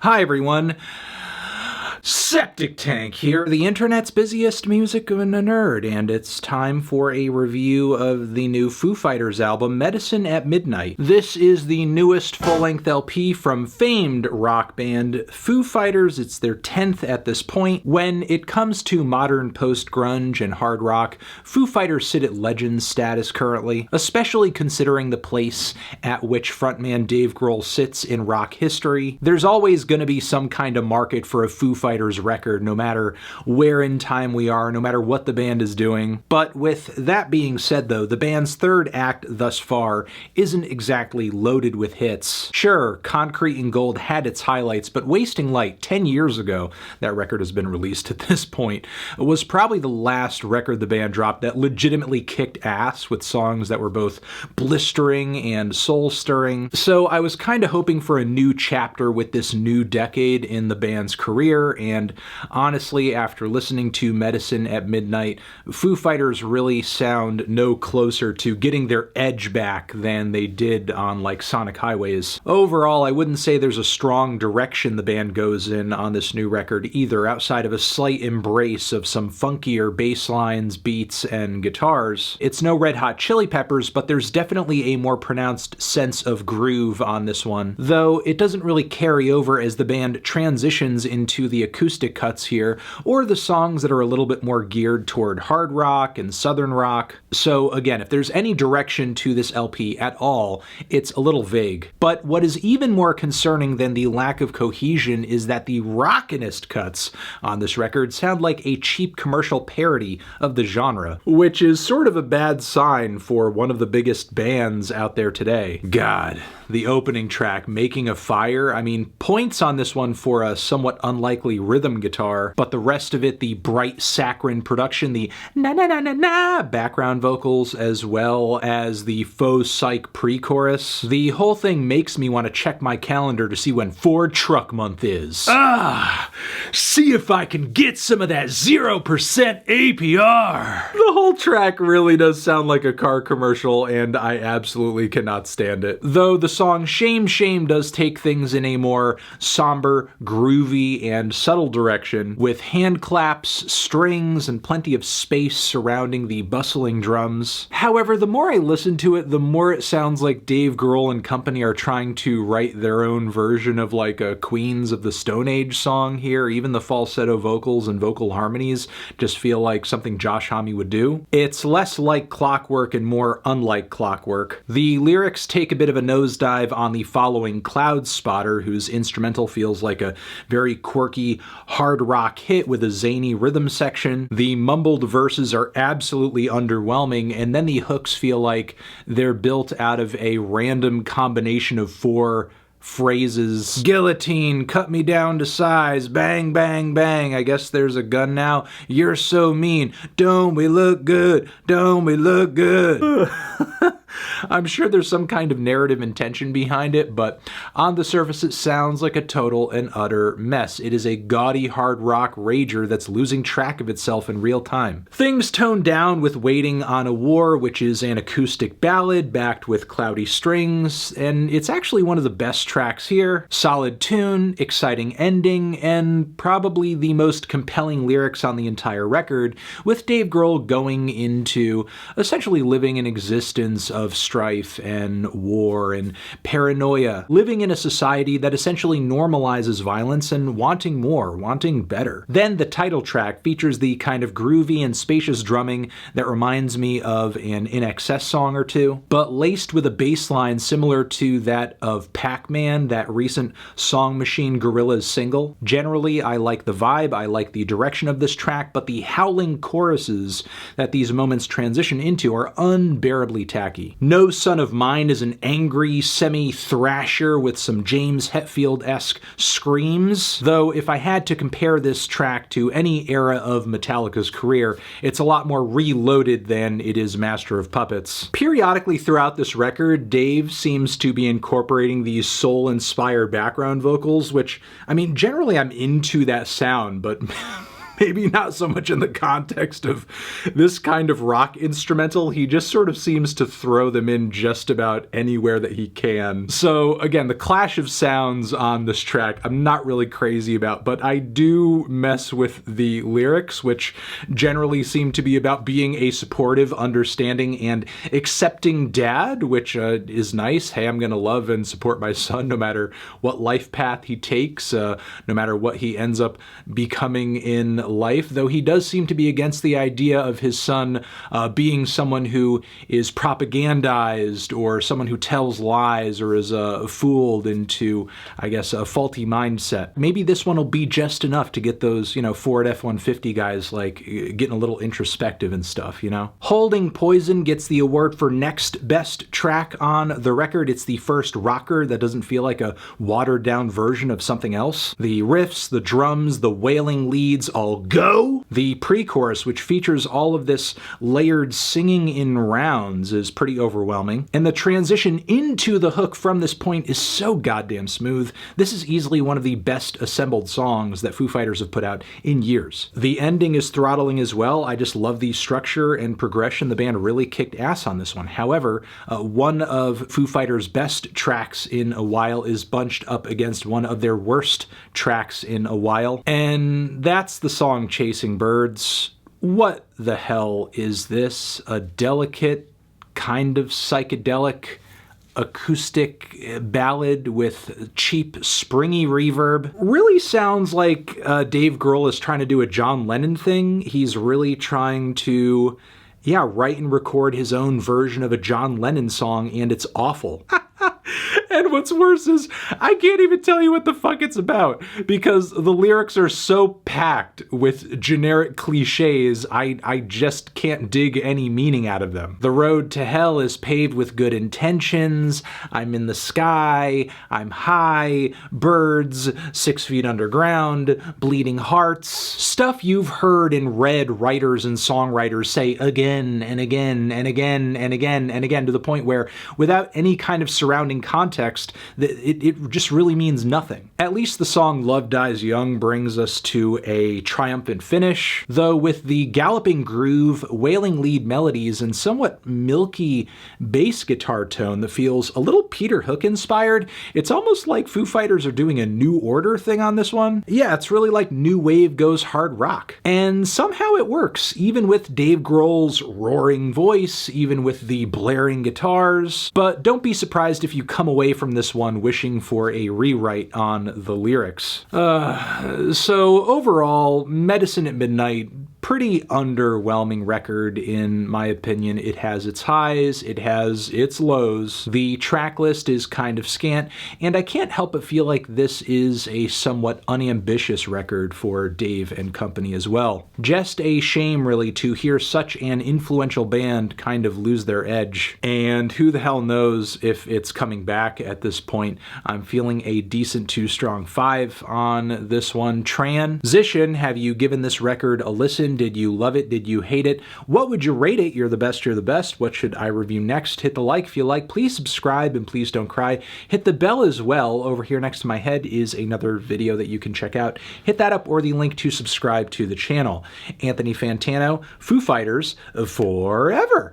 Hi everyone, Septic Tank here, the internet's busiest music nerd, and it's time for a review of the new Foo Fighters album, Medicine at Midnight. This is the newest full-length LP from famed rock band Foo Fighters. It's their 10th at this point. When it comes to modern post-grunge and hard rock, Foo Fighters sit at legend status currently, especially considering the place at which frontman Dave Grohl sits in rock history. There's always going to be some kind of market for a Foo Fighters record, no matter where in time we are, no matter what the band is doing. But with that being said though, the band's third act thus far isn't exactly loaded with hits. Sure, Concrete and Gold had its highlights, but Wasting Light, 10 years ago, that record has been released at this point, was probably the last record the band dropped that legitimately kicked ass with songs that were both blistering and soul-stirring. So I was kind of hoping for a new chapter with this new decade in the band's career, and honestly, after listening to Medicine at Midnight, Foo Fighters really sound no closer to getting their edge back than they did on like Sonic Highways. Overall, I wouldn't say there's a strong direction the band goes in on this new record either, outside of a slight embrace of some funkier bass lines, beats, and guitars. It's no Red Hot Chili Peppers, but there's definitely a more pronounced sense of groove on this one, though it doesn't really carry over as the band transitions into the acoustic cuts here, or the songs that are a little bit more geared toward hard rock and southern rock. So again, if there's any direction to this LP at all, it's a little vague. But what is even more concerning than the lack of cohesion is that the rockinest cuts on this record sound like a cheap commercial parody of the genre, which is sort of a bad sign for one of the biggest bands out there today. God, the opening track, Making a Fire, I mean, points on this one for a somewhat unlikely rhythm guitar, but the rest of it, the bright saccharine production, the na-na-na-na-na background vocals, as well as the faux psych pre-chorus, the whole thing makes me want to check my calendar to see when Ford Truck Month is. See if I can get some of that 0% APR. The whole track really does sound like a car commercial, and I absolutely cannot stand it. Though the song Shame Shame does take things in a more somber, groovy, and subtle direction, with hand claps, strings, and plenty of space surrounding the bustling drums. However, the more I listen to it, the more it sounds like Dave Grohl and company are trying to write their own version of like a Queens of the Stone Age song here. Even the falsetto vocals and vocal harmonies just feel like something Josh Homme would do. It's less like Clockwork and more unlike Clockwork. The lyrics take a bit of a nosedive on the following Cloud Spotter, whose instrumental feels like a very quirky hard rock hit with a zany rhythm section. The mumbled verses are absolutely underwhelming, and then the hooks feel like they're built out of a random combination of four phrases. Guillotine, cut me down to size, bang, bang, bang, I guess there's a gun now, you're so mean, don't we look good, don't we look good. I'm sure there's some kind of narrative intention behind it, but on the surface it sounds like a total and utter mess. It is a gaudy hard rock rager that's losing track of itself in real time. Things tone down with Waiting on a War, which is an acoustic ballad backed with cloudy strings, and it's actually one of the best tracks here. Solid tune, exciting ending, and probably the most compelling lyrics on the entire record, with Dave Grohl going into essentially living an existence of strife and war and paranoia, living in a society that essentially normalizes violence and wanting more, wanting better. Then the title track features the kind of groovy and spacious drumming that reminds me of an INXS song or two, but laced with a bass line similar to that of Pac-Man, that recent Song Machine Gorillaz single. Generally, I like the vibe, I like the direction of this track, but the howling choruses that these moments transition into are unbearably tacky. No Son of Mine is an angry semi-thrasher with some James Hetfield-esque screams, though if I had to compare this track to any era of Metallica's career, it's a lot more reloaded than it is Master of Puppets. Periodically throughout this record, Dave seems to be incorporating these soul-inspired background vocals, which, I mean, generally I'm into that sound, but Maybe not so much in the context of this kind of rock instrumental. He just sort of seems to throw them in just about anywhere that he can. So again, the clash of sounds on this track I'm not really crazy about, but I do mess with the lyrics, which generally seem to be about being a supportive, understanding, and accepting dad, which is nice. Hey, I'm gonna love and support my son no matter what life path he takes, no matter what he ends up becoming in life, though he does seem to be against the idea of his son being someone who is propagandized or someone who tells lies or is fooled into, I guess, a faulty mindset. Maybe this one will be just enough to get those, Ford F-150 guys, like, getting a little introspective and stuff, Holding Poison gets the award for next best track on the record. It's the first rocker that doesn't feel like a watered down version of something else. The riffs, the drums, the wailing leads all go. The pre-chorus, which features all of this layered singing in rounds, is pretty overwhelming. And the transition into the hook from this point is so goddamn smooth. This is easily one of the best assembled songs that Foo Fighters have put out in years. The ending is throttling as well. I just love the structure and progression. The band really kicked ass on this one. However, one of Foo Fighters' best tracks in a while is bunched up against one of their worst tracks in a while, and that's the song Chasing Birds. What the hell is this? A delicate, kind of psychedelic acoustic ballad with cheap, springy reverb. Really sounds like Dave Grohl is trying to do a John Lennon thing. He's really trying to, write and record his own version of a John Lennon song, and it's awful. And what's worse is, I can't even tell you what the fuck it's about, because the lyrics are so packed with generic cliches, I just can't dig any meaning out of them. The road to hell is paved with good intentions. I'm in the sky. I'm high. Birds. 6 feet underground. Bleeding hearts. Stuff you've heard and read writers and songwriters say again and again and again and again and again, to the point where, without any kind of surrounding context, it just really means nothing. At least the song Love Dies Young brings us to a triumphant finish, though with the galloping groove, wailing lead melodies, and somewhat milky bass guitar tone that feels a little Peter Hook inspired. It's almost like Foo Fighters are doing a New Order thing on this one. Yeah, it's really like new wave goes hard rock. And somehow it works, even with Dave Grohl's roaring voice, even with the blaring guitars. But don't be surprised if you come away from this one wishing for a rewrite on the lyrics. So overall, Medicine at Midnight, pretty underwhelming record in my opinion. It has its highs, it has its lows. The track list is kind of scant, and I can't help but feel like this is a somewhat unambitious record for Dave and company as well. Just a shame, really, to hear such an influential band kind of lose their edge. And who the hell knows if it's coming back at this point. I'm feeling a decent 2 strong 5 on this one. Transition, have you given this record a listen? Did you love it? Did you hate it? What would you rate it? You're the best, you're the best. What should I review next? Hit the like if you like. Please subscribe, and please don't cry. Hit the bell as well. Over here next to my head is another video that you can check out. Hit that up, or the link to subscribe to the channel. Anthony Fantano, Foo Fighters, forever.